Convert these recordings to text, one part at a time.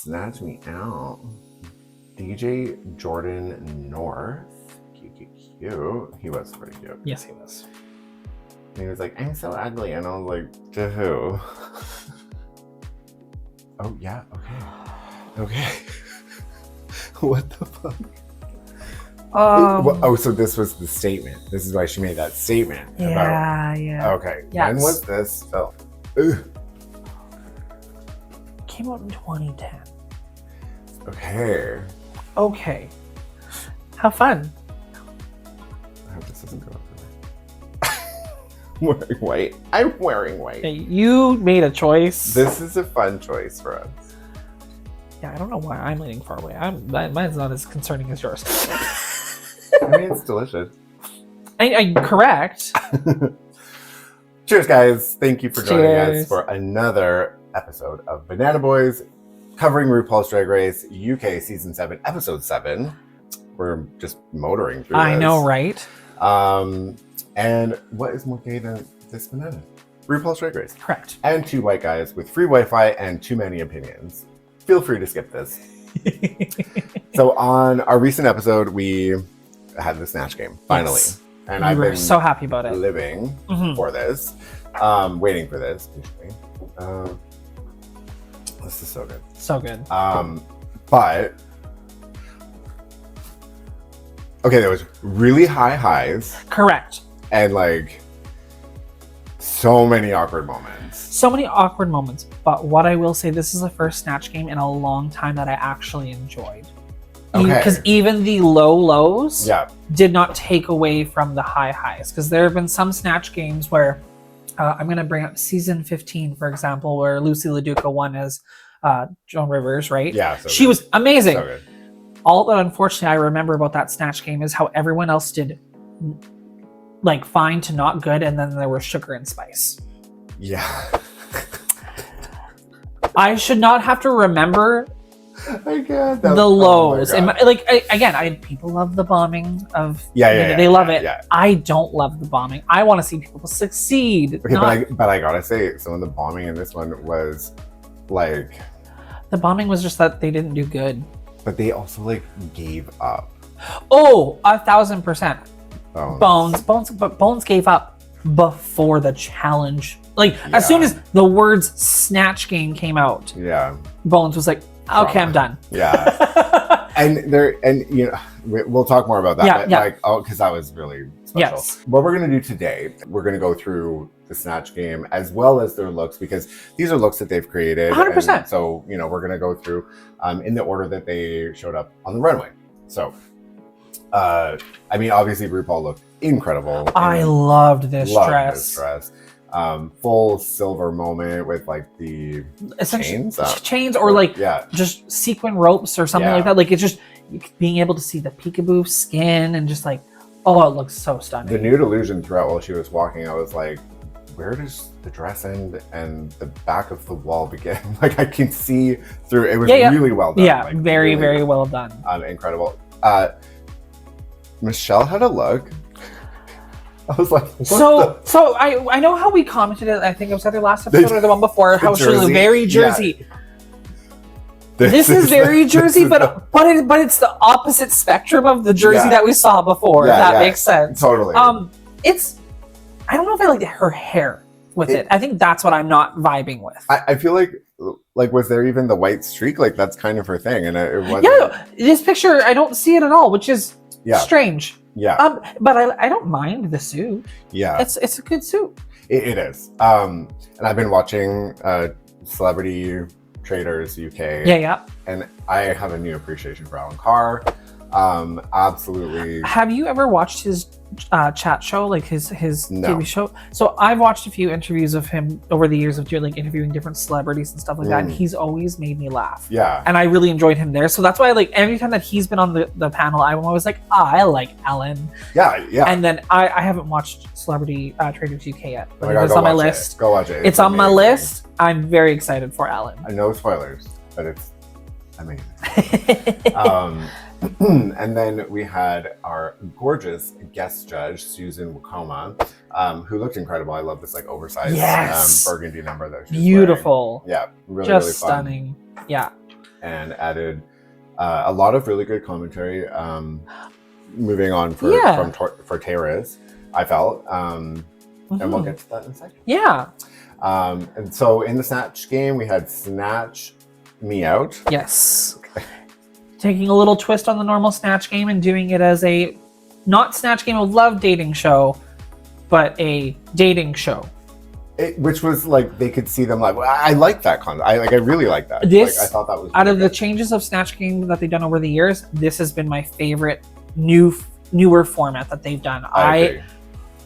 Snatch Me Out. DJ Jordan North. Cute. He was pretty cute. Yes, he was. And he was like, I'm so ugly. And I was like, to who? Oh, yeah. Okay. What the fuck? So this was the statement. This is why she made that statement. Yeah. Okay. Yes. When was this film? Came out in 2010. Okay. How fun. I hope this doesn't go up for me. I'm wearing white. Hey, you made a choice. This is a fun choice for us. Yeah, I don't know why I'm leaning far away. Mine's not as concerning as yours. I mean, it's delicious. I correct. Cheers, guys. Thank you for joining us for another episode of Banana Boys, covering RuPaul's Drag Race UK Season 7, Episode 7. We're just motoring through this. I know, right? And what is more gay than this banana? RuPaul's Drag Race. Correct. And two white guys with free Wi-Fi and too many opinions. Feel free to skip this. So on our recent episode, we had the Snatch Game, finally. Yes. And I've been so happy about it. Living for this. Waiting for this, basically. This is so good. So good. But okay, there was really high highs. Correct. And like so many awkward moments. But what I will say, this is the first Snatch Game in a long time that I actually enjoyed. Okay. Because even the low lows did not take away from the high highs. Because there have been some Snatch Games where I'm going to bring up season 15, for example, where Lucy LaDuca won as Joan Rivers, right? Yeah. She was amazing. So good. All that unfortunately I remember about that Snatch Game is how everyone else did like fine to not good, and then there was sugar and spice. Yeah. I should not have to remember the lows. And people love the bombing of they love it. Yeah. I don't love the bombing. I want to see people succeed. Okay, but I gotta say, some of the bombing in this one was like, the bombing was just that they didn't do good. But they also like gave up. Oh, 1,000%. Bones gave up before the challenge. As soon as the words Snatch Game came out, Bones was like, okay, I'm done. Yeah. and you know, we'll talk more about that. Because that was really special. Yes. What we're gonna do today, we're gonna go through the Snatch Game as well as their looks, because these are looks that they've created. 100%. And so, you know, we're gonna go through in the order that they showed up on the runway. So I mean, obviously RuPaul looked incredible. I loved this dress. Full silver moment with like the chains or just sequin ropes or something like that. Like, it's just being able to see the peekaboo skin and just like, oh, it looks so stunning. The nude illusion throughout while she was walking, I was like, where does the dress end and the back of the wall begin? Like, I can see through. It was really well done. Yeah, like, very, really very well done. Incredible. Michelle had a look. I was like, so I know how we commented it. I think it was either last episode or the one before. How she was very Jersey. Yeah. This is very Jersey, but it's the opposite spectrum of the Jersey that we saw before. That makes sense. Totally. I don't know if I like her hair with it. I think that's what I'm not vibing with. I feel like was there even the white streak? Like, that's kind of her thing, and it wasn't. Yeah, this picture I don't see it at all, which is strange. Yeah. But I don't mind the suit. Yeah. It's a good suit. It is. And I've been watching Celebrity Traders UK. Yeah. And I have a new appreciation for Alan Carr. Absolutely. Have you ever watched his chat show, like his TV show? So I've watched a few interviews of him over the years of doing like interviewing different celebrities and stuff like that, and he's always made me laugh. Yeah. And I really enjoyed him there. So that's why, like, every time that he's been on the panel, I'm always like, I like Ellen. Yeah. And then I haven't watched Celebrity Traders UK yet, but it's on my list. Go watch it. It's on my list. I'm very excited for Ellen. No spoilers, but it's amazing. And then we had our gorgeous guest judge, Susan Wokoma, who looked incredible. I love this like oversized burgundy number that she's beautiful. Wearing. Yeah, really, just really fun. stunning. Yeah. and added a lot of really good commentary. Moving on for Tara's, I felt, and we'll get to that in a second. Yeah. And so in the Snatch game, we had Snatch Me Out. Yes. Okay. Taking a little twist on the normal Snatch game and doing it as a not Snatch Game of Love dating show, but a dating show. Which was like they could see them live. I like that concept. I really like that. This, I thought that was out of the changes of Snatch Game that they've done over the years, this has been my favorite newer format that they've done. I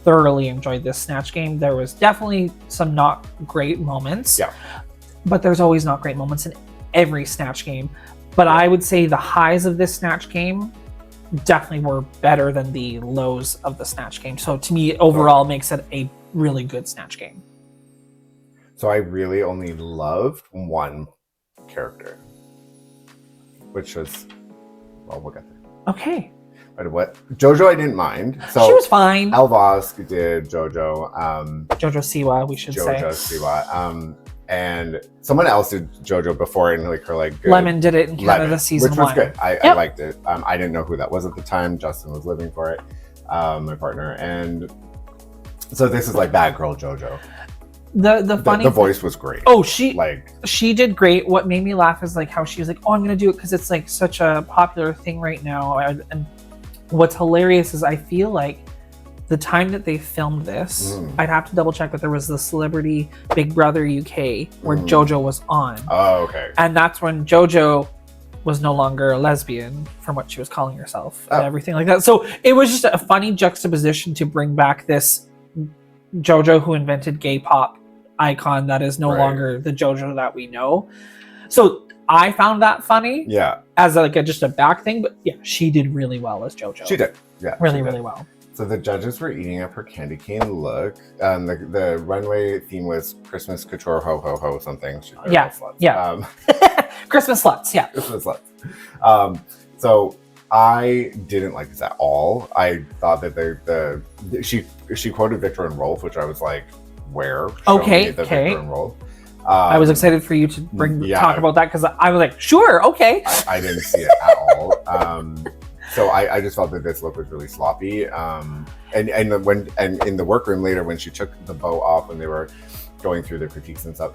thoroughly enjoyed this Snatch Game. There was definitely some not great moments. Yeah. But there's always not great moments in every Snatch Game. But I would say the highs of this Snatch Game definitely were better than the lows of the Snatch Game. So to me, overall, makes it a really good Snatch Game. So I really only loved one character, which was, well, we'll get there. Okay. But what JoJo I didn't mind. So she was fine. Elvosk did JoJo. JoJo Siwa, we should say. JoJo Siwa. And someone else did JoJo before in like her like good Lemon did it in Canada season 1. Which was good. I liked it. I didn't know who that was at the time. Justin was living for it, my partner. And so this is like bad girl JoJo. The voice was great. Oh, she did great. What made me laugh is like how she was like, oh, I'm gonna do it because it's like such a popular thing right now. And what's hilarious is I feel like the time that they filmed this, I'd have to double check, but there was the Celebrity Big Brother UK where JoJo was on. Oh, okay. And that's when JoJo was no longer a lesbian from what she was calling herself and everything like that. So it was just a funny juxtaposition to bring back this JoJo who invented gay pop icon that is no longer the JoJo that we know. So I found that funny. Yeah. As just a back thing, but yeah, she did really well as JoJo. She did. Yeah. Really well. So the judges were eating up her candy cane look. The runway theme was Christmas couture ho ho ho something. Yeah. Christmas sluts. Yeah. Christmas sluts. So I didn't like this at all. I thought that she quoted Victor and Rolf, which I was like, where? Okay. Victor and Rolf. I was excited for you to talk about that because I was like, sure, okay. I didn't see it at all. So I just felt that this look was really sloppy. And in the workroom later when she took the bow off when they were going through the critiques and stuff,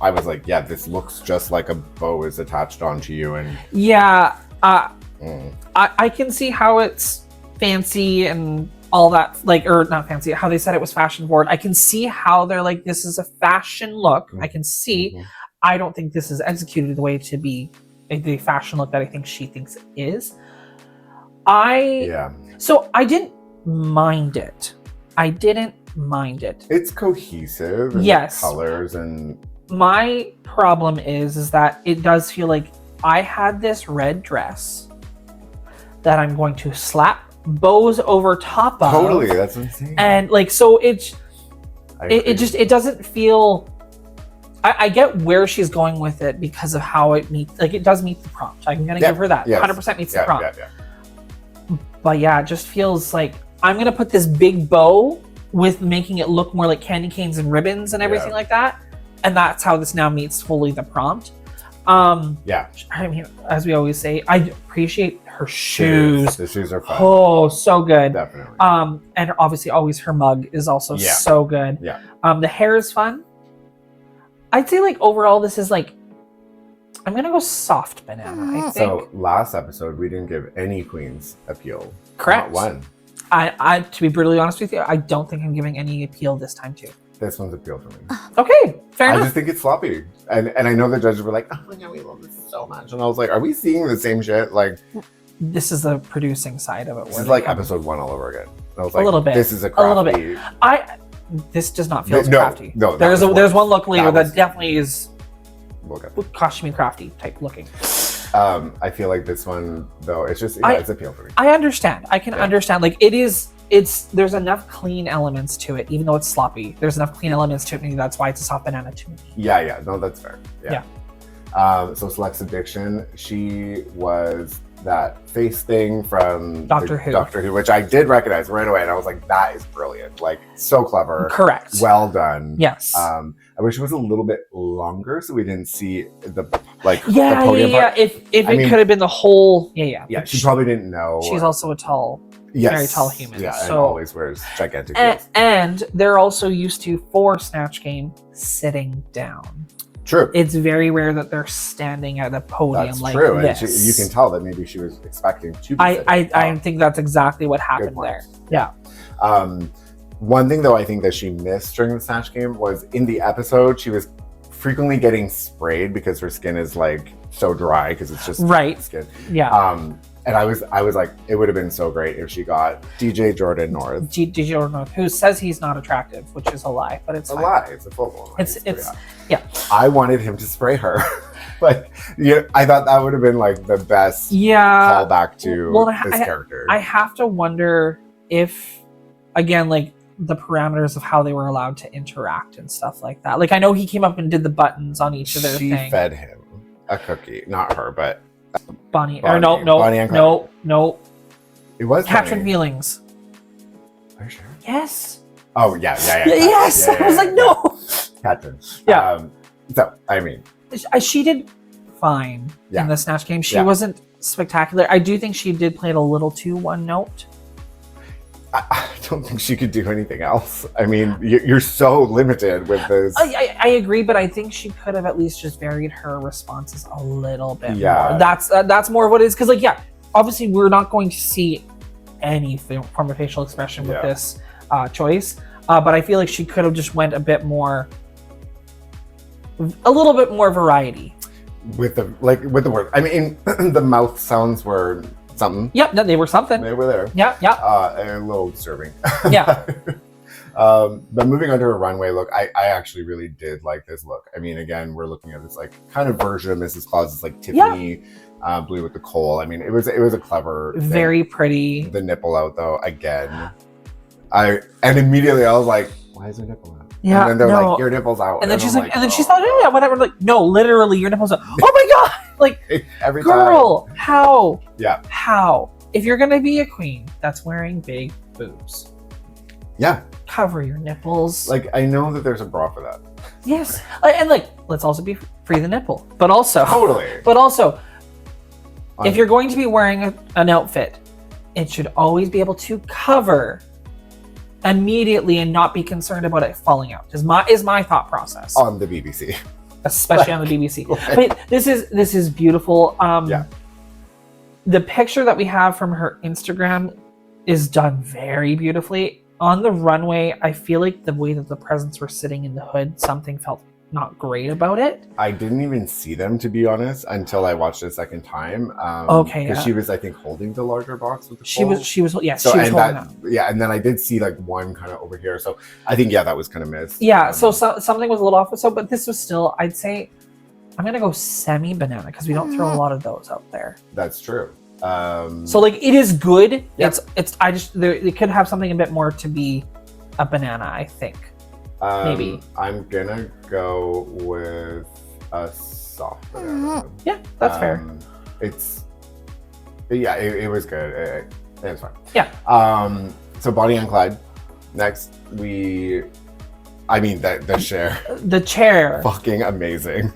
I was like, yeah, this looks just like a bow is attached onto you. And yeah, I can see how it's fancy and all that, or not fancy, how they said it was fashion forward. I can see how they're like, this is a fashion look. I can see. I don't think this is executed the way to be the fashion look that I think she thinks it is. So I didn't mind it. It's cohesive. And yes. Colors and. My problem is that it does feel like I had this red dress that I'm going to slap bows over top of. Totally, that's insane. And so it doesn't feel. I get where she's going with it because of how it meets. It does meet the prompt. I'm gonna give her that. 100% meets the prompt. But yeah, it just feels like I'm gonna put this big bow with making it look more like candy canes and ribbons and everything like that, and that's how this now meets fully the prompt. I mean, as we always say, I appreciate her shoes. The shoes are fun. Oh, so good. Definitely. And obviously, always her mug is also so good. Yeah. The hair is fun. I'd say overall, this is I'm gonna go soft banana. I think. So last episode we didn't give any queens appeal. Correct. Not one. I to be brutally honest with you, I don't think I'm giving any appeal this time too. This one's appeal for me. Okay, fair enough. I just think it's sloppy, and I know the judges were like, "Oh my god, we love this so much," and I was like, "Are we seeing the same shit?" This is the producing side of it. This is like episode 1 all over again. I was like, a little bit. This is a crafty. A little bit. This does not feel as crafty. No. There's one look later that definitely is costumey crafty type looking. I feel like this one though, it's just it's appeal for me. I understand. I can understand. There's enough clean elements to it, even though it's sloppy. There's enough clean elements to it, and that's why it's a soft banana to me. Yeah. No, that's fair. Yeah. So Select's addiction, she was that face thing from Doctor Who, which I did recognize right away, and I was like, that is brilliant. Like, so clever. Correct. Well done. Yes. I wish it was a little bit longer so we didn't see the podium part. If it could have been the whole Yeah, she probably didn't know. She's also a tall, very tall human. Yeah, so, and always wears gigantic heels. And they're also used to, for Snatch Game, sitting down. True. It's very rare that they're standing at a podium. That's like true. this. And you can tell that maybe she was expecting to be I think that's exactly what happened there. Yeah. One thing, though, I think that she missed during the Snatch Game was in the episode, she was frequently getting sprayed because her skin is like so dry because it's just skin. Yeah. And I was like, it would have been so great if she got DJ Jordan North. DJ Jordan North, who says he's not attractive, which is a lie, but it's a fine. lie. It's a full blown lie. It's yeah. I wanted him to spray her. Like, I thought that would have been like the best callback to his character. I have to wonder if, again, like the parameters of how they were allowed to interact and stuff like that. Like, I know he came up and did the buttons on each of their things. She fed him a cookie, not her, but Bonnie and no. It was Catherine Feelings. Are you sure? Yes. Oh yeah. Yes. I was like, no. Catherine. Yeah. So I mean, she did fine in the Snatch Game. She wasn't spectacular. I do think she did play it a little too one note. I don't think she could do anything else. I mean, you're so limited with this. I agree, but I think she could have at least just varied her responses a little bit more. That's more of what it is. Because, obviously we're not going to see any form of facial expression with this choice. But I feel like she could have just went a little bit more variety. With the word. I mean, the mouth sounds were something. Yep, they were something. They were there. Yeah. And a little disturbing. Yeah. But moving on to her runway look, I actually really did like this look. I mean, again, we're looking at this kind of version of Mrs. Claus, like Tiffany blue with the coal. I mean, it was a clever thing. Very pretty. The nipple out though, again. And immediately I was like, why is her nipple out? Yeah. And then they're like, your nipple's out. And then she's like, she's like, yeah, whatever. Like, no, literally, your nipple's out. Oh my god! Like, every girl, time. how? Yeah. How? If you're gonna be a queen that's wearing big boobs, cover your nipples. Like, I know that there's a bra for that. Yes, and let's also be free the nipple, but also totally. But also, if you're going to be wearing an outfit, it should always be able to cover immediately and not be concerned about it falling out. Is my thought process on the BBC, especially on the BBC. But this is beautiful. The picture that we have from her Instagram is done very beautifully. On the runway, I feel like the way that the presents were sitting in the hood, something felt not great about it. I didn't even see them, to be honest, until I watched it a second time. Because she was, I think, holding the larger box with the she was holding that. Yeah, and then I did see one kind of over here. So I think that was kind of missed. Yeah, so something was a little off. So, but this was still, I'd say, I'm gonna go semi-banana because we don't throw a lot of those out there. That's true. So it is good. Yep. It could have something a bit more to be a banana, I think. Maybe. I'm gonna go with a soft banana. Yeah, that's fair. It was good. It was fine. Yeah. So Bonnie and Clyde. Next, the chair. The chair. Fucking amazing.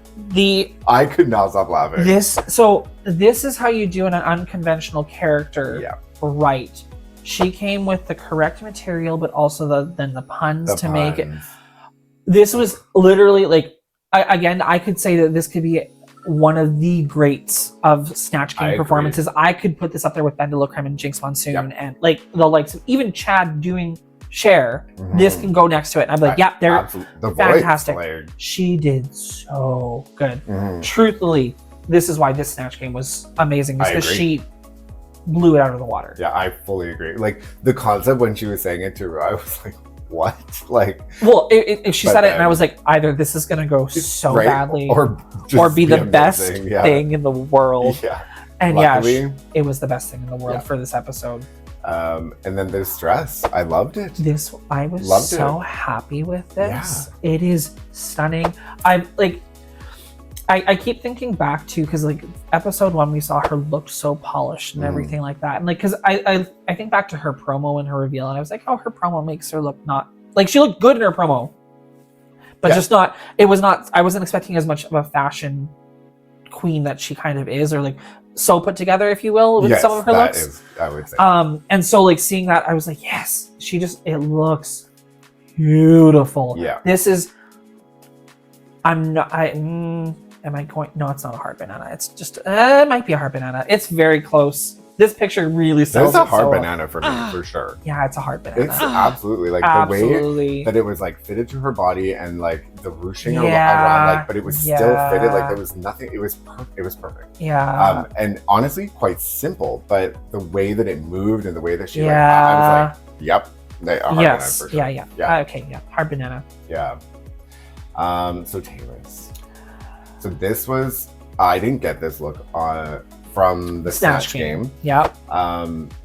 I could not stop laughing. This is how you do an unconventional character right. She came with the correct material, but also then the puns to make it. This was literally I could say that this could be one of the greats of Snatch Game performances. I could put this up there with Bendela Creme and Jinx Monsoon and the likes of even Chad doing Cher. This can go next to it. And I'm like, they're fantastic. She did so good. Truthfully, this is why this Snatch Game was amazing. Because she blew it out of the water. Yeah, I fully agree. The concept when she was saying it to her, I was like, what? She said it and I was like, either this is gonna go so badly or be the best thing in the world. And luckily, it was the best thing in the world for this episode. And then this dress, I loved it. I was so happy with this. It is stunning. I keep thinking back to, because like episode 1 we saw her looked so polished and everything like that, and like because I think back to her promo and her reveal, and I was like, oh, her promo makes her look not like she looked good in her promo, but just not. It was not. I wasn't expecting as much of a fashion queen that she kind of is, or like so put together, if you will, with some of her looks. Is, I would say. And so like seeing that, I was like, yes, it looks beautiful. Yeah. This is. Am I going? No, it's not a hard banana. It's just, it might be a hard banana. It's very close. This picture really sells it. It's a hard banana for me, for sure. Yeah, it's a hard banana. It's absolutely like the way that it was like fitted to her body and like the ruching around, like, but it was still fitted. Like there was nothing. It was perfect. Yeah. And honestly, quite simple, but the way that it moved and the way that she like, I was like, yep. Hard banana for sure. Yeah. Okay. Yeah. Hard banana. Yeah. So Taylor's. So this was, I didn't get this look from the Snatch Game. Yep.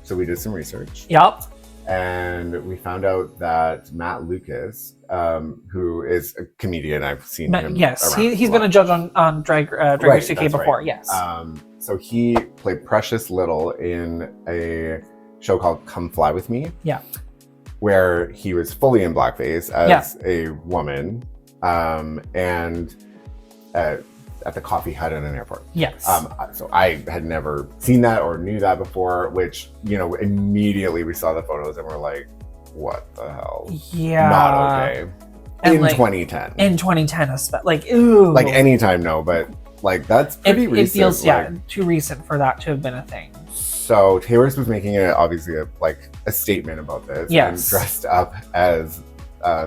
So we did some research. Yep. And we found out that Matt Lucas, who is a comedian, I've seen him. Yes, he's been a judge on Drag Race UK before. Right. Yes. So he played Precious Little in a show called Come Fly With Me. Yeah. Where he was fully in blackface as a woman, and at the coffee hut at an airport. Yes. So I had never seen that or knew that before, which, immediately we saw the photos and we're like, what the hell? Yeah. Not okay. And in 2010. In 2010, like, ooh. Like anytime, no, but like that's pretty recent. It feels, too recent for that to have been a thing. So Taylor's was making obviously a statement about this. Yes. And dressed up as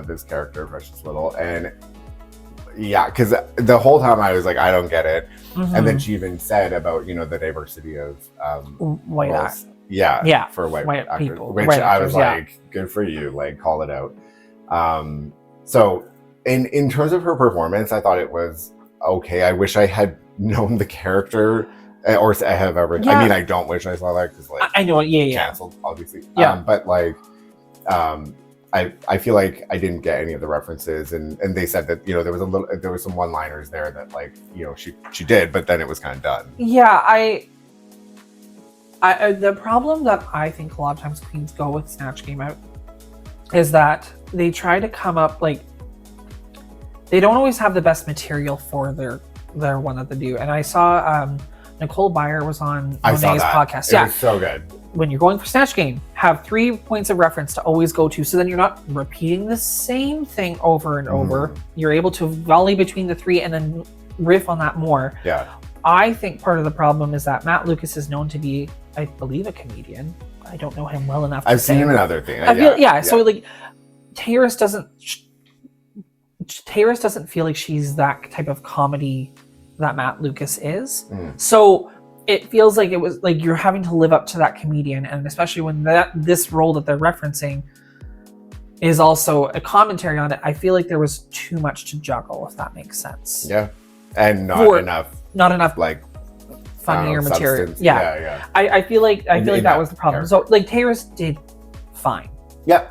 this character, Precious Little, and yeah, because the whole time I was like, I don't get it. Mm-hmm. And then she even said about, the diversity of white actors. Yeah. For white actors, people. Which white I actors, was like, good for you, like call it out. So in terms of her performance, I thought it was okay. I wish I had known the character, or I have ever. Yeah. I mean, I don't wish I saw that because like I know, canceled, obviously. Yeah. But like, I feel like I didn't get any of the references, and they said that there was some one-liners there that like she did, but then it was kind of done. Yeah, I the problem that I think a lot of times queens go with Snatch Game out is that they try to come up like they don't always have the best material for their one that they do. And I saw Nicole Byer was on Monet's podcast. It was so good. When you're going for Snatch Game, have 3 points of reference to always go to, so then you're not repeating the same thing over and over. You're able to volley between the 3 and then riff on that more. Yeah. I think part of the problem is that Matt Lucas is known to be, I believe, a comedian. I don't know him well enough. I've seen him in other things. So like, Taylor's doesn't feel like she's that type of comedy that Matt Lucas is. So it feels like it was like you're having to live up to that comedian, and especially when this role that they're referencing is also a commentary on it. I feel like there was too much to juggle, if that makes sense. Yeah, and not enough like funny or material. Substance. Yeah. I feel like that was the problem. So like Taylor's did fine. Yeah.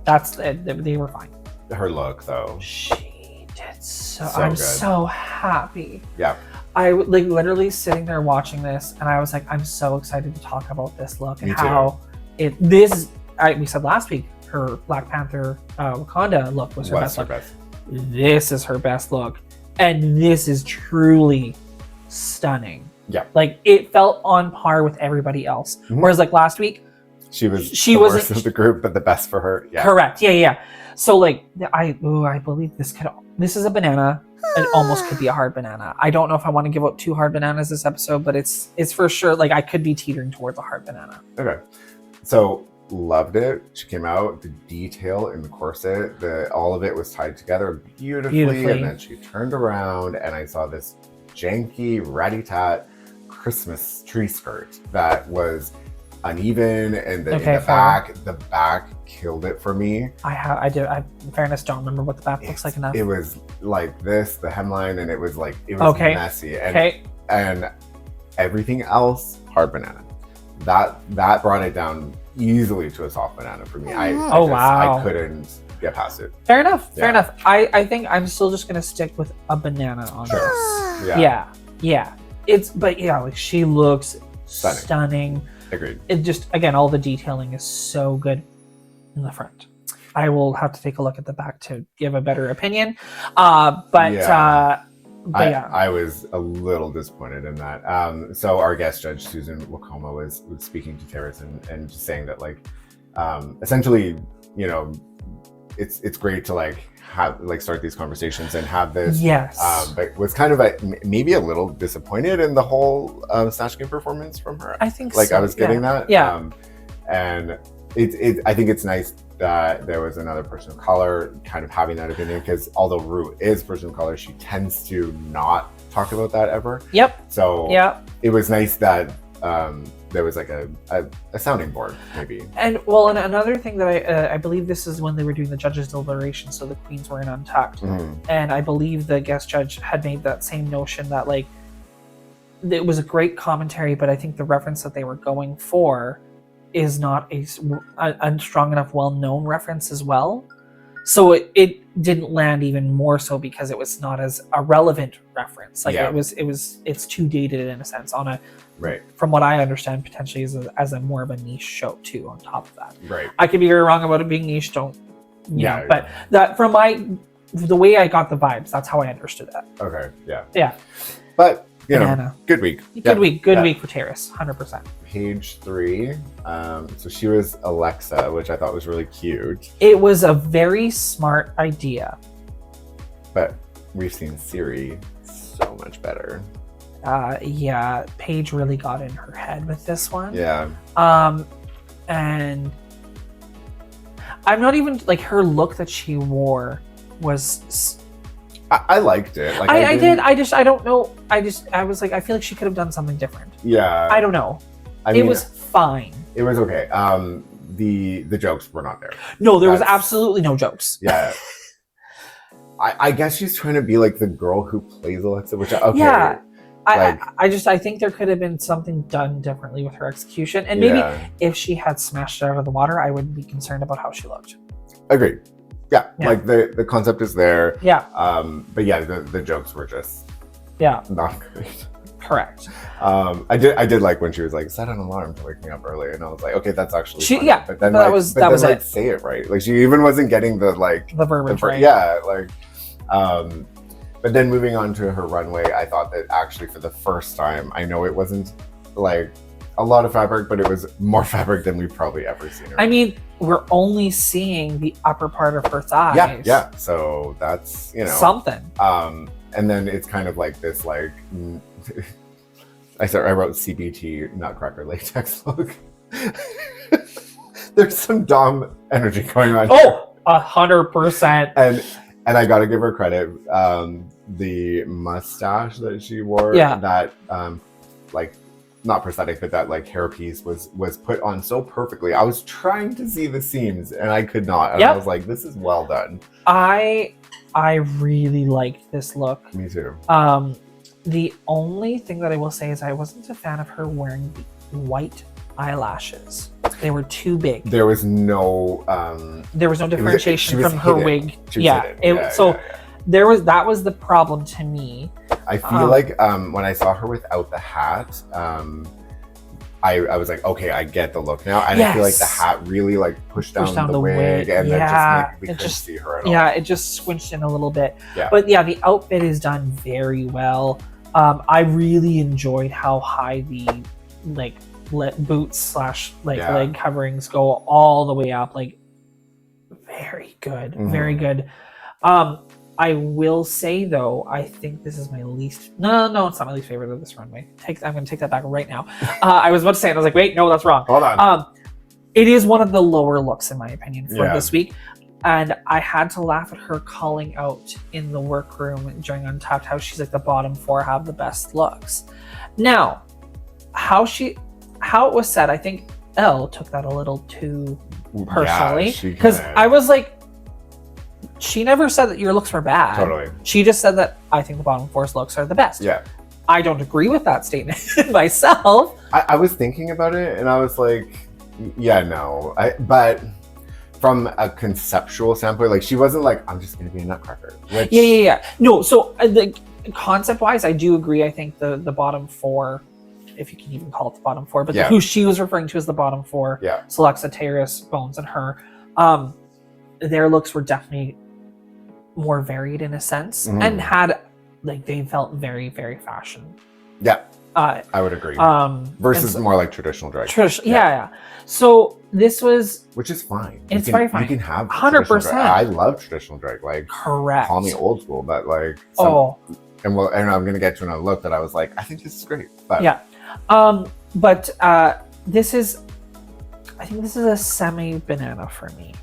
That's they were fine. Her look though. She did so I'm good. So happy. Yeah. I like literally sitting there watching this, and I was like, I'm so excited to talk about this look and how we said last week her Black Panther Wakanda look was her best look. This is her best look, and this is truly stunning. Yeah, like it felt on par with everybody else. Whereas like last week, she was the worst of the group, but the best for her. Yeah, correct. Yeah. So like I believe this is a banana. It almost could be a hard banana. I don't know if I want to give out 2 hard bananas this episode, but it's for sure like I could be teetering towards a hard banana. Okay. So loved it. She came out, the detail in the corset, all of it was tied together beautifully. And then she turned around and I saw this janky ratty-tat Christmas tree skirt that was uneven, and the back killed it for me. I in fairness don't remember what the back looks like enough. It was like this, the hemline, and it was messy. And everything else, hard banana. That brought it down easily to a soft banana for me. I get past it. Fair enough. I think I'm still just gonna stick with a banana on this. Yeah. Like she looks stunning. Agreed. It just, again, all the detailing is so good in the front. I will have to take a look at the back to give a better opinion. I was a little disappointed in that. So our guest judge, Susan Wakoma, was speaking to Terrace and just saying that, like, essentially, you know, it's great to start these conversations and have this. Yes. But was kind of maybe a little disappointed in the whole Snatch Game performance from her. I think I was getting that. Yeah. And I think it's nice that there was another person of color kind of having that opinion, because although Ru is a person of color, she tends to not talk about that ever. Yep. So it was nice that there was like a sounding board, maybe. And another thing that I believe this is when they were doing the judges' deliberation, so the queens were in Untucked. And I believe the guest judge had made that same notion that, like, it was a great commentary, but I think the reference that they were going for is not a strong enough, well-known reference as well. So it didn't land even more so because it was not as a relevant reference. Like it's too dated in a sense on a, right. From what I understand, potentially as a more of a niche show too. On top of that, right. I could be very wrong about it being niche. Don't, you know, but that from the way I got the vibes, that's how I understood that. Okay. Yeah. Yeah. But you know, good week. Good week for Terrace, 100%. Paige Three. So she was Alexa, which I thought was really cute. It was a very smart idea. But we've seen Siri so much better. Yeah, Paige really got in her head with this one. Yeah. And I'm not even, like, her look that she wore was... I liked it. Like, I did. I don't know. I was like, I feel like she could have done something different. Yeah. I don't know. It was fine. It was okay. The jokes were not there. No, there was absolutely no jokes. Yeah. I guess she's trying to be like the girl who plays Alexa, which yeah. I think there could have been something done differently with her execution, and maybe if she had smashed it out of the water, I wouldn't be concerned about how she looked. Agreed. Yeah, like the concept is there. Yeah. But yeah, the jokes were just not great. Correct. I did like when she was like, set an alarm to wake me up early, and I was like, okay, that's actually funny. Yeah. But then that was it. Say it right. Like, she even wasn't getting the verbiage right. Yeah, like but then moving on to her runway, I thought that actually for the first time, I know it wasn't like a lot of fabric, but it was more fabric than we've probably ever seen her. I mean, we're only seeing the upper part of her thighs. Yeah. So that's, you know, something. And then it's kind of like this, like, I wrote CBT Nutcracker latex look. There's some dumb energy going on. Oh, 100%. And I gotta give her credit. The mustache that she wore, that like, not prosthetic, but that like hairpiece was put on so perfectly. I was trying to see the seams and I could not. And I was like, this is well done. I really liked this look. Me too. The only thing that I will say is I wasn't a fan of her wearing the white eyelashes. They were too big. There was no differentiation from her wig. That was the problem to me. I feel like when I saw her without the hat, I was like, okay, I get the look now. And I feel like the hat really like pushed down the wig, and then just we couldn't see her at all. Yeah, it just squinched in a little bit. Yeah. But yeah, the outfit is done very well. I really enjoyed how high the boots / leg coverings go all the way up. Like, very good, very good. I will say though, I think this is my least. No, it's not my least favorite of this runway. I'm going to take that back right now. I was about to say it. I was like, wait, no, that's wrong. Hold on. It is one of the lower looks in my opinion for this week, and I had to laugh at her calling out in the workroom during Untapped how she's like the bottom 4 have the best looks. Now, how it was said, I think Elle took that a little too personally, because I was like, she never said that your looks were bad. Totally. She just said that I think the bottom 4's looks are the best. Yeah. I don't agree with that statement myself. I was thinking about it and I was like, yeah, no. But from a conceptual standpoint, like she wasn't like, I'm just going to be a nutcracker. Which... Yeah. No, so the concept-wise, I do agree. I think the bottom four, if you can even call it the bottom four, but who she was referring to as the bottom four, Celexa, Taurus, Bones, and her, their looks were definitely more varied in a sense, and had, like, they felt very, very fashion. Yeah. I would agree. Versus more like traditional drag. Yeah. So this was, which is fine. It's very fine. You can have 100%. I love traditional drag. Like, correct. Call me old school, but like, and I'm gonna get to another look that I was like, I think this is great. But this is, I think this is a semi-banana for me.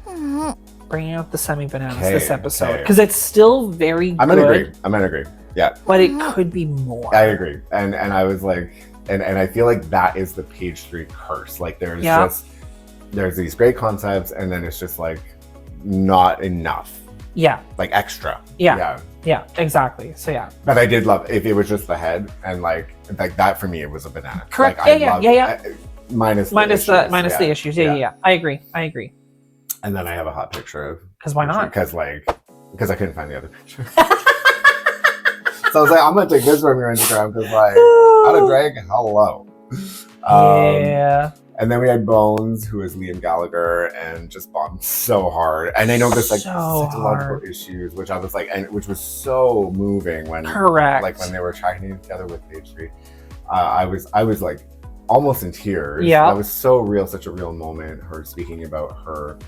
Bringing out the semi-bananas this episode because it's still very good. I'm gonna agree. Yeah. But it could be more. I agree. And I was like, and I feel like that is the Paige Three curse. Like there's these great concepts and then it's just like not enough. Yeah. Like extra. Yeah, exactly. So yeah. But I did love if it was just the head and like that for me it was a banana. Correct. Like, yeah. Minus the issues. Yeah. I agree. And then I have a hot picture of why not? Because I couldn't find the other picture. So I was like, I'm gonna take this from your Instagram because like how to drag, hello. And then we had Bones, who is Liam Gallagher, and just bombed so hard. And I know this like psychological issues, which I was like, and which was so moving when like when they were tracking together with Paige Three. I was like almost in tears. Yeah, that was so real, such a real moment. Her speaking about her,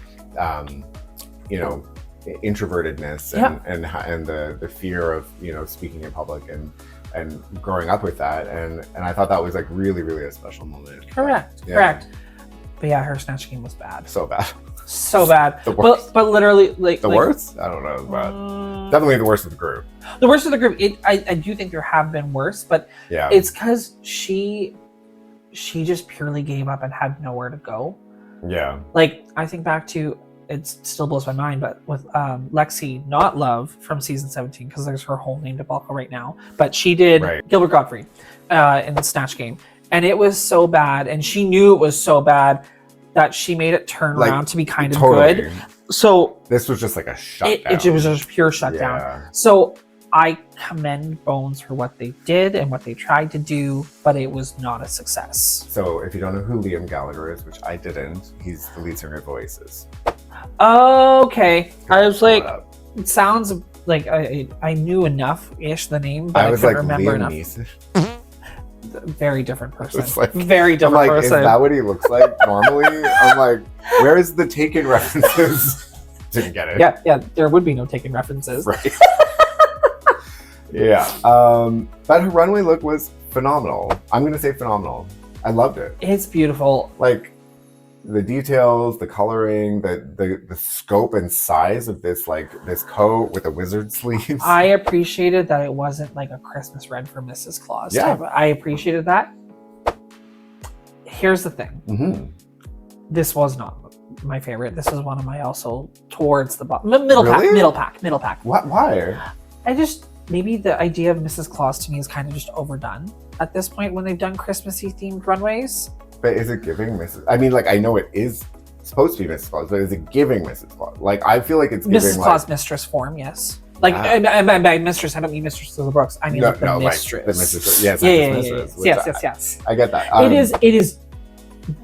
introvertedness and the fear of speaking in public and growing up with that and I thought that was like really really a special moment. Correct. But yeah, her Snatch Game was bad. So bad. The worst. But literally like the worst. I don't know. It was bad. Definitely the worst of the group. The worst of the group. I do think there have been worse, but it's because she just purely gave up and had nowhere to go. Yeah. Like I think back to. It still blows my mind, but with Lexi, not Love, from season 17, because there's her whole name debacle right now. But she did Gilbert Gottfried in the Snatch Game. And it was so bad, and she knew it was so bad that she made it turn around to be kind of good. So this was just like a shutdown. It was just pure shutdown. Yeah. So I commend Bones for what they did and what they tried to do, but it was not a success. So if you don't know who Liam Gallagher is, which I didn't, he's the lead singer of Oasis. Okay. I was like, it sounds like I knew enough-ish the name, but I couldn't remember enough. Very different person. Like, very different person. Is that what he looks like normally? I'm like, where's the Taken references? Didn't get it. Yeah. There would be no Taken references. Right. Yeah. But her runway look was phenomenal. I'm gonna say phenomenal. I loved it. It's beautiful. Like the details, the coloring, the scope and size of this coat with the wizard sleeves. I appreciated that it wasn't like a Christmas red for Mrs. Claus. Yeah. I appreciated that. Here's the thing. This was not my favorite. This was one of my also towards the bottom. Middle pack. What? Why? Maybe the idea of Mrs. Claus to me is kind of just overdone at this point when they've done Christmassy themed runways. But is it giving Mrs. I mean, like, I know it is supposed to be Mrs. Claus, but is it giving Mrs. Claus? Like, I feel like it's giving Mrs. Claus mistress form, yes. Like, by mistress, I don't mean Mistress of the Brooks. I mean the mistress. Like the mistress. Yes, yes. I get that. It is.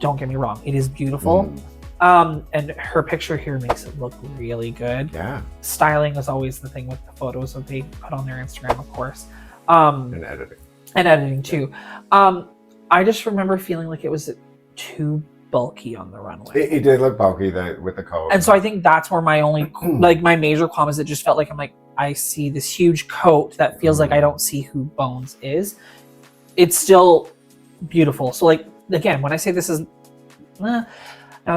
Don't get me wrong. It is beautiful. And her picture here makes it look really good. Yeah. Styling is always the thing with the photos that they put on their Instagram, of course. And editing. And editing too. I just remember feeling like it was too bulky on the runway. It did look bulky with the coat. And so I think that's where my only, my major qualm is it just felt like I see this huge coat that feels like I don't see who Bones is. It's still beautiful. So like, again, when I say this is, now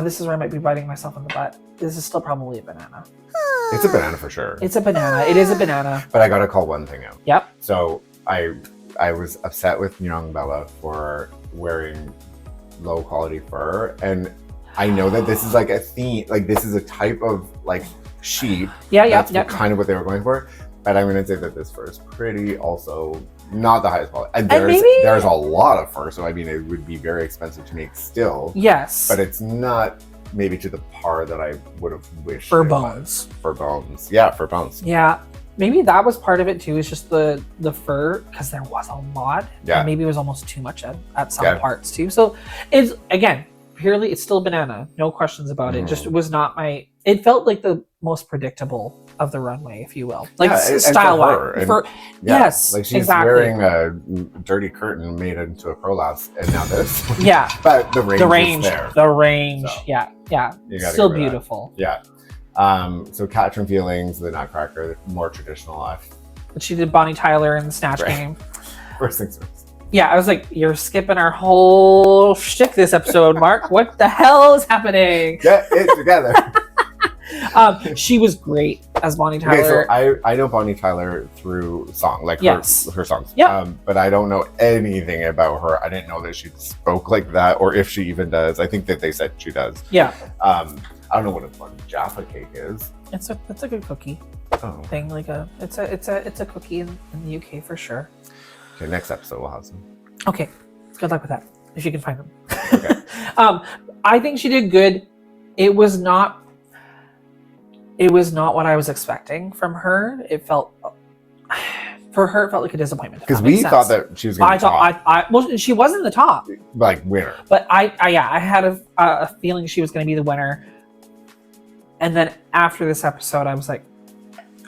this is where I might be biting myself in the butt. This is still probably a banana. It's a banana for sure. It's a banana. It is a banana. But I gotta call one thing out. Yep. So I was upset with Young Bella for wearing low quality fur, and I know that this is like a theme, like this is a type of like sheep. That's kind of what they were going for. But I'm gonna say that this fur is pretty, also not the highest quality. And there's a lot of fur, so I mean it would be very expensive to make still. Yes. But it's not maybe to the par that I would have wished. For bones. For bones. Yeah, for bones. Yeah. Maybe that was part of it too, is just the fur, because there was a lot. Yeah. And maybe it was almost too much at some parts too. So it's, again, purely, it's still banana. No questions about it. Just, it was not my, it felt like the most predictable of the runway, if you will. Like style-wise. Yes, like she's exactly. wearing a dirty curtain made into a prolapse, and now this. Yeah. But the range is there. The range. So, yeah. Still beautiful. Yeah. So Catherine Feelings, the Nutcracker, more traditional life. But she did Bonnie Tyler in the Snatch Game. First things first. Yeah, I was like, you're skipping our whole shtick this episode, Mark. What the hell is happening? Get it together. She was great as Bonnie Tyler. Okay, so I know Bonnie Tyler through song, like her songs. Yeah. But I don't know anything about her. I didn't know that she spoke like that, or if she even does. I think that they said she does. Yeah. I don't know what a fun Jaffa cake is. It's a good cookie thing. Like it's a cookie in the UK for sure. Okay, next episode we'll have some. Okay, good luck with that if you can find them. Okay. I think she did good. It was not what I was expecting from her. It felt like a disappointment. Because we thought that she was going to be top. Well, she wasn't the top. Like winner. But I had a feeling she was going to be the winner. And then after this episode, I was like,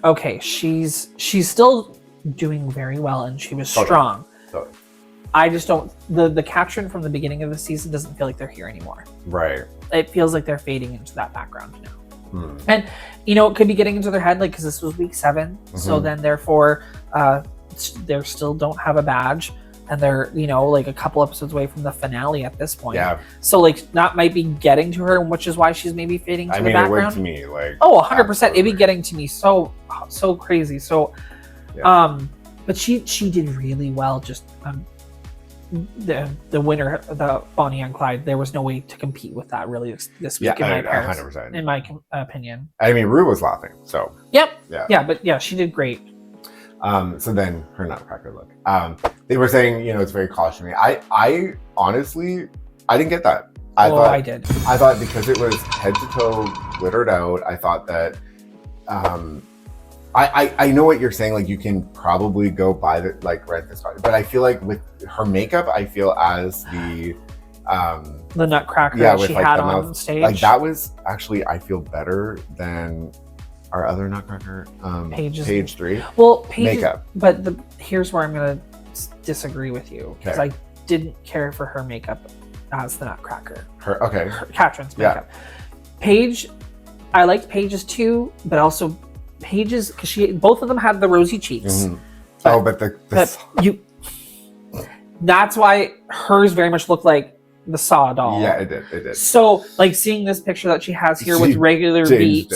okay, she's still doing very well, and she was strong. Totally. I just don't, the Catherine from the beginning of the season doesn't feel like they're here anymore. Right. It feels like they're fading into that background now. And, it could be getting into their head, like, because this was week 7. So then, therefore, they still don't have a badge. And they're, like a couple episodes away from the finale at this point. Yeah. So, like, that might be getting to her, which is why she's maybe fading to the background. It went to me, like... Oh, 100%. It'd be getting to me so crazy. So, but she did really well. Just, the winner, the Bonnie and Clyde, there was no way to compete with that really this week. Yeah, 100%. In my opinion. I mean, Rue was laughing, so. Yep. Yeah, but yeah, she did great. So then her Nutcracker look. They were saying, it's very cautionary. I honestly, I didn't get that. I did. I thought because it was head to toe glittered out, I thought that, I know what you're saying. Like, you can probably go buy rent this costume, but I feel like with her makeup, I feel as the Nutcracker that she had on stage. Like, that was actually, I feel better than our other Nutcracker, Paige Three. Well, Paige, makeup. But here's where I'm going to disagree with you, because I didn't care for her makeup as the Nutcracker. Catherine's makeup. Paige, I liked Paige's too, but also Paige's, because both of them had the rosy cheeks. That's why hers very much looked like the Saw doll. Yeah, it did. So, like, seeing this picture that she has here with regular beat,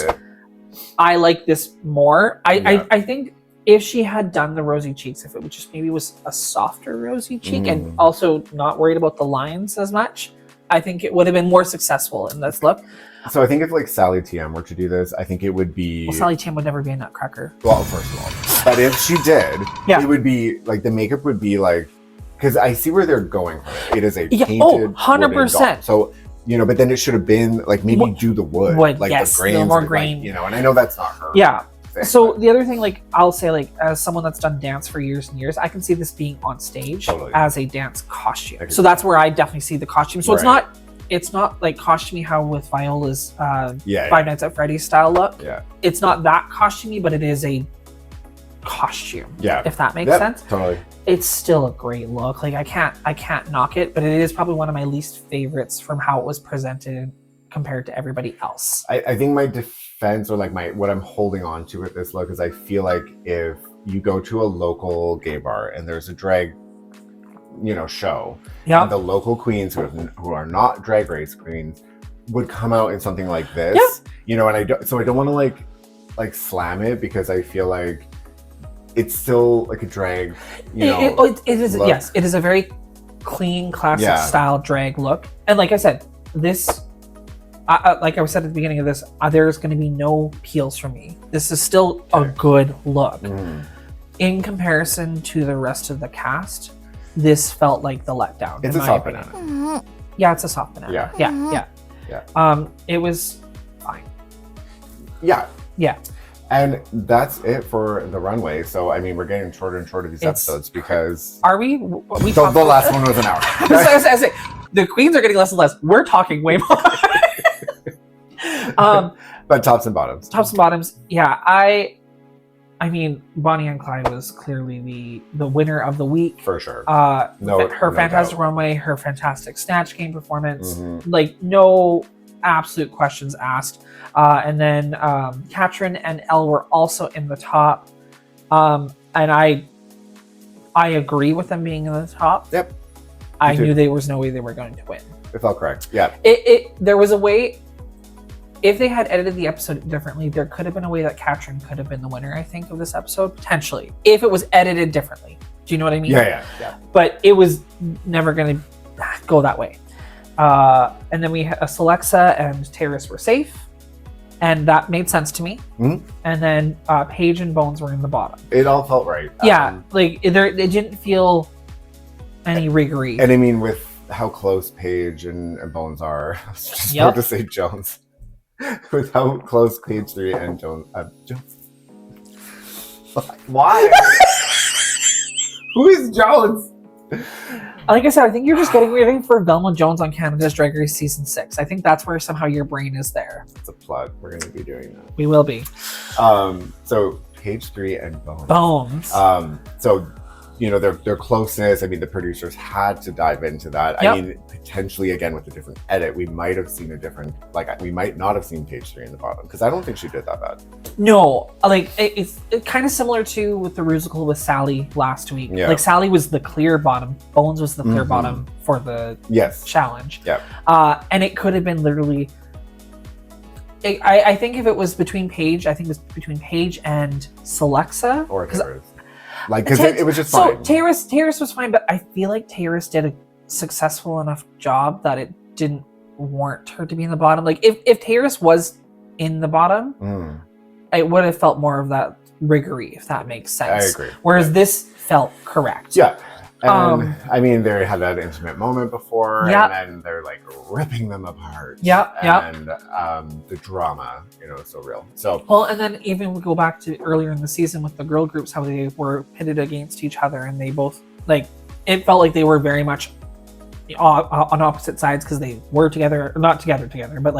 I like this more. I think if she had done the rosy cheeks, if it would just maybe was a softer rosy cheek and also not worried about the lines as much, I think it would have been more successful in this look. So I think if like Sally TM were to do this, I think it would be... Well, Sally TM would never be a Nutcracker. Well, first of all. But if she did, it would be like, the makeup would be like... Because I see where they're going from it. It is a painted 100%. So, but then it should have been like, maybe do the wood. Like the grains. More grain. And I know that's not her. Yeah. Thing, so the other thing, like, I'll say, like, as someone that's done dance for years and years, I can see this being on stage as a dance costume. So that's where I definitely see the costume. So it's not like costumey how with Viola's Five Nights at Freddy's style look. Yeah. It's not that costumey, but it is a costume. Yeah. If that makes sense. Totally. It's still a great look. Like, I can't knock it, but it is probably one of my least favorites from how it was presented compared to everybody else. I think my defense, or like what I'm holding on to with this look, is I feel like if you go to a local gay bar and there's a drag show, and the local queens who are not Drag Race queens would come out in something like this, and I don't want to like slam it, because I feel like it's still like a drag, it is look. Yes, it is a very clean, classic style drag look. And like I said, this, like I said at the beginning of this, there's going to be no peels for me. This is still a good look. In comparison to the rest of the cast, this felt like the letdown. It's a soft banana. Yeah, it's a soft banana. Yeah. It was fine. Yeah. Yeah. And that's it for the runway. So, I mean, we're getting shorter and shorter these episodes because... Are we? The last one was an hour. I say, the queens are getting less and less. We're talking way more. But tops and bottoms. Tops and bottoms. Yeah, I mean, Bonnie and Clyde was clearly the winner of the week. For sure. Her fantastic runway, her fantastic Snatch Game performance. Like, no absolute questions asked. And then Katrin and Elle were also in the top. And I agree with them being in the top. Yep. I knew there was no way they were going to win. It felt correct. Yeah. There was a way. If they had edited the episode differently, there could have been a way that Katrin could have been the winner, I think, of this episode, potentially. If it was edited differently. Do you know what I mean? Yeah. But it was never going to go that way. And then we had Celexa and Terrace were safe. And that made sense to me. And then Paige and Bones were in the bottom. It all felt right. Yeah. It didn't feel any riggery. And I mean, with how close Paige and Bones are, I was just about to say Jones. With how close Paige Three and Jones. Why? Who is Jones? Like I said, I think you're just getting ready for Velma Jones on Canada's Drag Race Season 6. I think that's where somehow your brain is there. It's a plug. We're going to be doing that. We will be. So Paige Three and Bones. So, you know, their closeness. I mean, the producers had to dive into that. I mean, potentially, again, with a different edit, we might have seen a different, we might not have seen Paige Three in the bottom, because I don't think she did that bad. No, it's kind of similar to with the musical with Sally last week. Yeah. Like, Sally was the clear bottom. Bones was the clear bottom for the challenge. Yeah. And it could have been literally... I think if it was between Paige, I think it was between Paige and Celexa. Or Terrace. Because it was just fine. So Terrace was fine, but I feel like Terrace did a successful enough job that it didn't warrant her to be in the bottom. Like, if Terrace was in the bottom, it would have felt more of that riggery, if that makes sense. I agree. Whereas this felt correct. Yeah. And I mean, they had that intimate moment before, and then they're like ripping them apart. And the drama, you know, is so real. So well, and then even we go back to earlier in the season with the girl groups, how they were pitted against each other, and they both it felt like they were very much on opposite sides because they were together, not together, but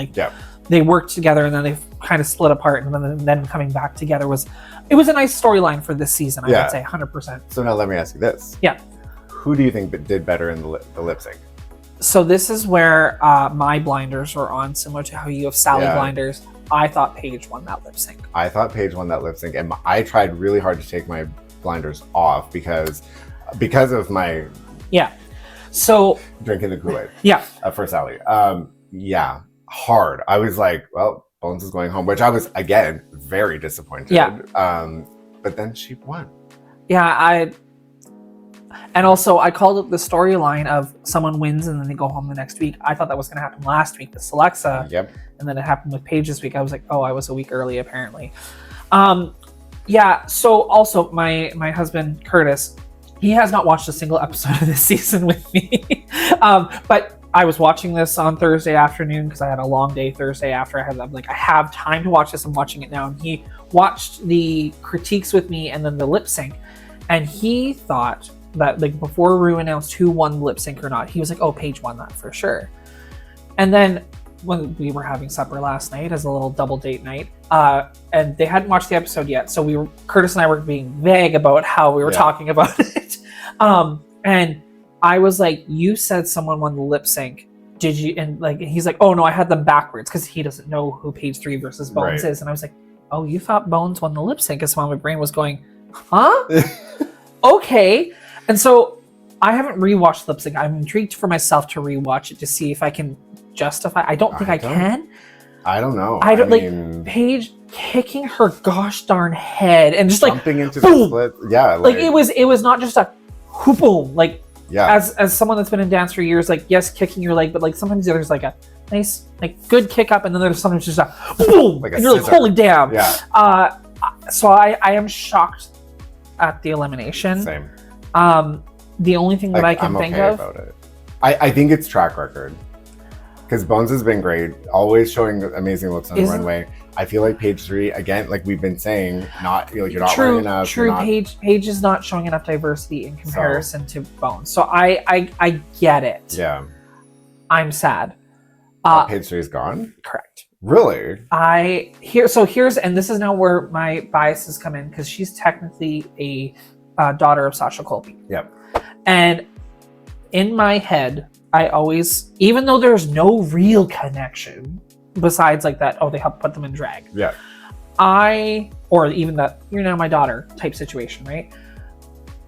they worked together, and then they kind of split apart, and then coming back together was a nice storyline for this season. I would say 100%. So now let me ask you this. Yeah. Who do you think did better in the lip sync? So this is where my blinders were on, similar to how you have Sally blinders. I thought Paige won that lip sync. I thought Paige won that lip sync, and I tried really hard to take my blinders off because of my So drinking the Kool-Aid. For Sally. Hard. I was like, well, Bones is going home, which I was again very disappointed. But then she won. And also, I called it the storyline of someone wins and then they go home the next week. I thought that was going to happen last week with Celexa. And then it happened with Paige this week. I was like, oh, I was a week early, apparently. So also, my husband, Curtis, he has not watched a single episode of this season with me. But I was watching this on Thursday afternoon because I had a long day Thursday after. I have time to watch this. I'm watching it now. And he watched the critiques with me and then the lip sync. And he thought that before Ru announced who won the lip sync or not, he was like, oh, Paige won that for sure. And then when we were having supper last night as a little double date night, and they hadn't watched the episode yet, so Curtis and I were being vague about how we were talking about it. And I was like, you said someone won the lip sync. Did you? And he's like, oh no, I had them backwards because he doesn't know who Paige Three versus Bones is. And I was like, oh, you thought Bones won the lip sync? Because my brain was going, huh? Okay. And so I haven't rewatched lip sync. I'm intrigued for myself to rewatch it to see if I can justify. I don't think I can. I don't know. I mean, Paige kicking her gosh darn head and just jumping into the split. Yeah. It was not just a whoop boom. As someone that's been in dance for years, yes, kicking your leg, but sometimes there's a nice, good kick up, and then there's sometimes just a boom. And you're like, holy damn. Yeah. So I am shocked at the elimination. Same. The only thing that I can think of about it. I think it's track record. because Bones has been great, always showing amazing looks on the runway. I feel like Paige Three, again, like we've been saying, you're not wearing enough. True, Paige is not showing enough diversity in comparison to Bones. So I get it. Yeah. I'm sad. Paige Three is gone? Correct. Really? Here's and this is now where my biases come in, because she's technically a daughter of Sasha Colby. Yep. And in my head, I always, even though there's no real connection besides like that, they helped put them in drag. Yeah. Or even that you're now my daughter type situation, right?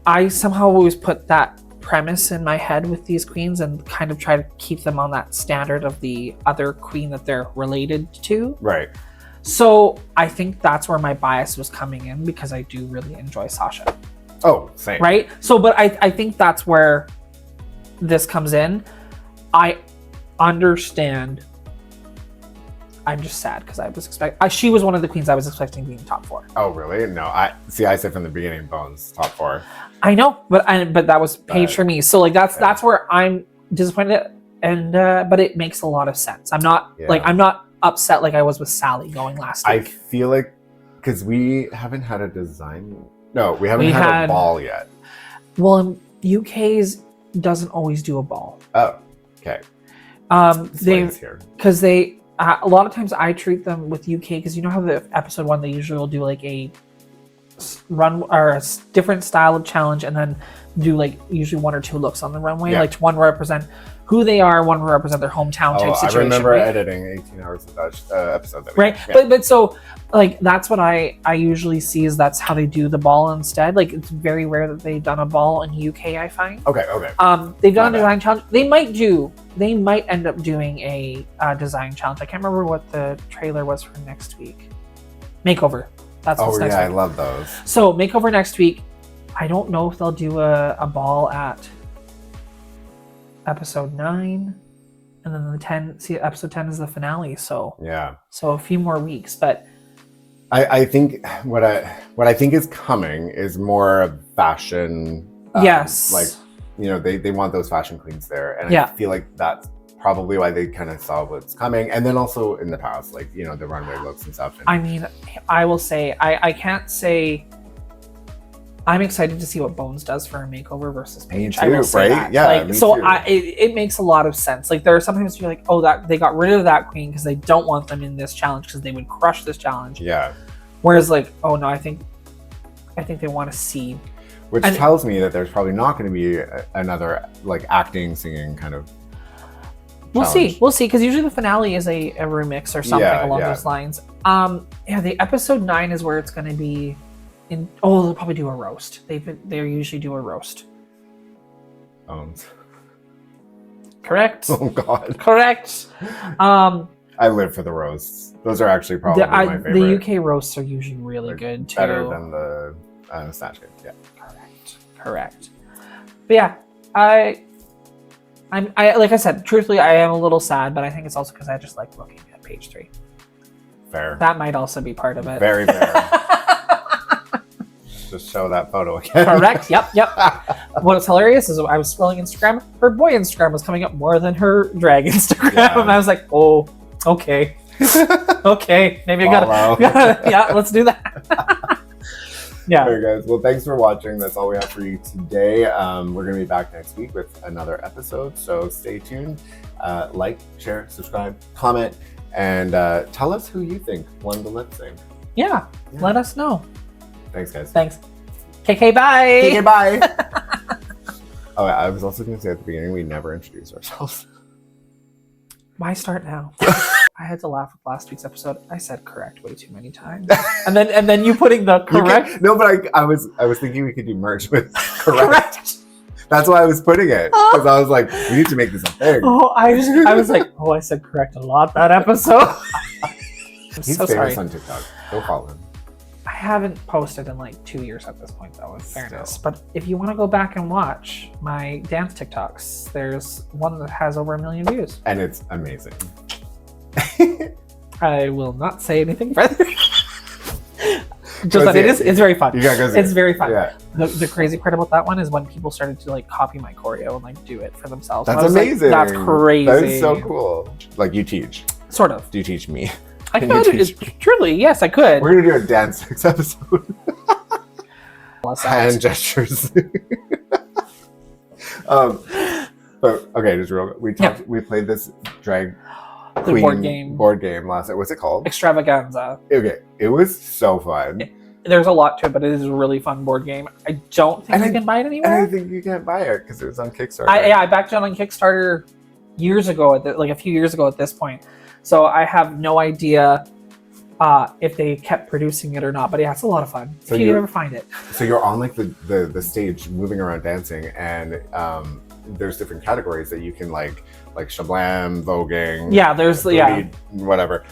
I somehow always put that premise in my head with these queens and kind of try to keep them on that standard of the other queen that they're related to. Right. So I think that's where my bias was coming in, because I do really enjoy Sasha. Oh, same. Right? So, but I think that's where this comes in. I understand. I'm just sad because I was expecting. She was one of the queens I was expecting being top 4. Oh, really? No, I said from the beginning, Bones top 4. I know, but that was Paige for me. So like that's where I'm disappointed, and but it makes a lot of sense. I'm not I'm not upset like I was with Sally going last week. I feel like because we haven't had a design. No, we haven't had a ball yet. Well, UK's doesn't always do a ball. Oh, okay. Because they a lot of times I treat them with UK, because you know how the episode 1 they usually will do like a run or a different style of challenge, and then do like usually 1 or 2 looks on the runway, like one represent who they are, one represent their hometown type situation. I remember editing 18 hours of that episode. Right, but so like that's what I usually see, is that's how they do the ball instead. Like it's very rare that they've done a ball in UK, I find. Okay. They've done a design challenge. They might end up doing a design challenge. I can't remember what the trailer was for next week. Makeover. That's what's next week. I love those. So makeover next week. I don't know if they'll do a ball at episode 9, and then the 10. See, episode 10 is the finale. So yeah. So a few more weeks, but I think what I think is coming is more fashion. Yes. Like they want those fashion queens there, and I feel like that's probably why they kind of saw what's coming. And then also in the past, like the runway looks and stuff. I mean, I will say I can't say. I'm excited to see what Bones does for a makeover versus Paige. Me too, right? Yeah. It makes a lot of sense. Like there are sometimes you're like, that they got rid of that queen because they don't want them in this challenge because they would crush this challenge. Yeah. Whereas like, oh no, I think they want to see. Which tells me that there's probably not going to be another like acting, singing kind of. We'll see, because usually the finale is a remix or something along those lines. The episode 9 is where it's going to be. They'll probably do a roast. They usually do a roast. Correct. Oh God. Correct. I live for the roasts. Those are actually probably my favorite. The UK roasts are usually really good too. Better than the Snatch Game. Yeah. Correct. But yeah, I like I said, truthfully, I am a little sad, but I think it's also because I just like looking at Paige Three. Fair. That might also be part of it. Very fair. Just show that photo again. Correct. Yep. What's hilarious is I was scrolling Instagram. Her boy Instagram was coming up more than her drag Instagram, and I was like, "Oh, okay, okay, maybe I gotta, let's do that." Yeah. All right, guys. Well, thanks for watching. That's all we have for you today. We're gonna be back next week with another episode, so stay tuned. Like, share, subscribe, comment, and tell us who you think won the lip sync. Yeah, let us know. Thanks, guys. Thanks. KK, bye. KK, bye. Oh, I was also going to say at the beginning, we never introduced ourselves. Why start now? I had to laugh with last week's episode. I said correct way too many times, and then you putting the correct. No, but I was thinking we could do merch with correct. That's why I was putting it, because I was like, we need to make this a thing. Oh, I was like, I said correct a lot that episode. He's so famous on TikTok. Go follow him. I haven't posted in like 2 years at this point, though, in fairness. But if you want to go back and watch my dance TikToks, there's one that has over 1 million views. And it's amazing. I will not say anything further. Just that it's very fun. It's very fun. Yeah. The crazy part about that one is when people started to like copy my choreo and like do it for themselves. That's amazing. Like, that's crazy. That is so cool. Like you teach. Sort of. Do you teach me? I could. Truly, yes, I could. We're gonna do a dance next episode. Hand gestures. But okay, just real. We played this drag queen board game last night. What's it called? Extravaganza. Okay, it was so fun. There's a lot to it, but it is a really fun board game. I don't think you can buy it anywhere. And I think you can't buy it because it was on Kickstarter. I backed it on Kickstarter years ago, like a few years ago at this point. So I have no idea if they kept producing it or not, but yeah, it's a lot of fun if you ever find it. So you're on like the stage moving around dancing, and there's different categories that you can like shablam, voguing. Yeah, there's whatever.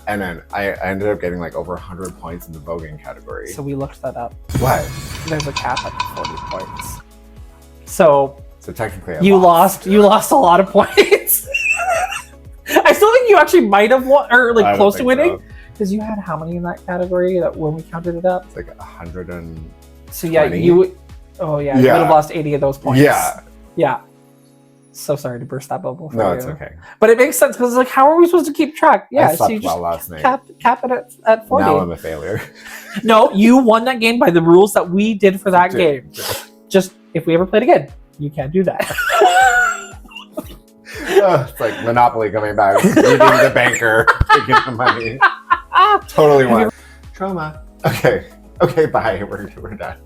And then I ended up getting like over 100 points in the voguing category. So we looked that up. What? There's a cap at 40 points. So technically you lost a lot of points. I still think you actually might have won, or like close to winning. Because you had how many in that category that when we counted it up? It's like 120. So yeah, you would have lost 80 of those points. Yeah. So sorry to burst that bubble for you. No, it's okay. But it makes sense because like, how are we supposed to keep track? Yeah, I slept well last night. Cap it at 40. Now I'm a failure. No, you won that game by the rules that we did for that game. Just if we ever played again, you can't do that. It's like Monopoly coming back, leaving the banker, taking the money. Totally won. Trauma. Okay, bye. We're done.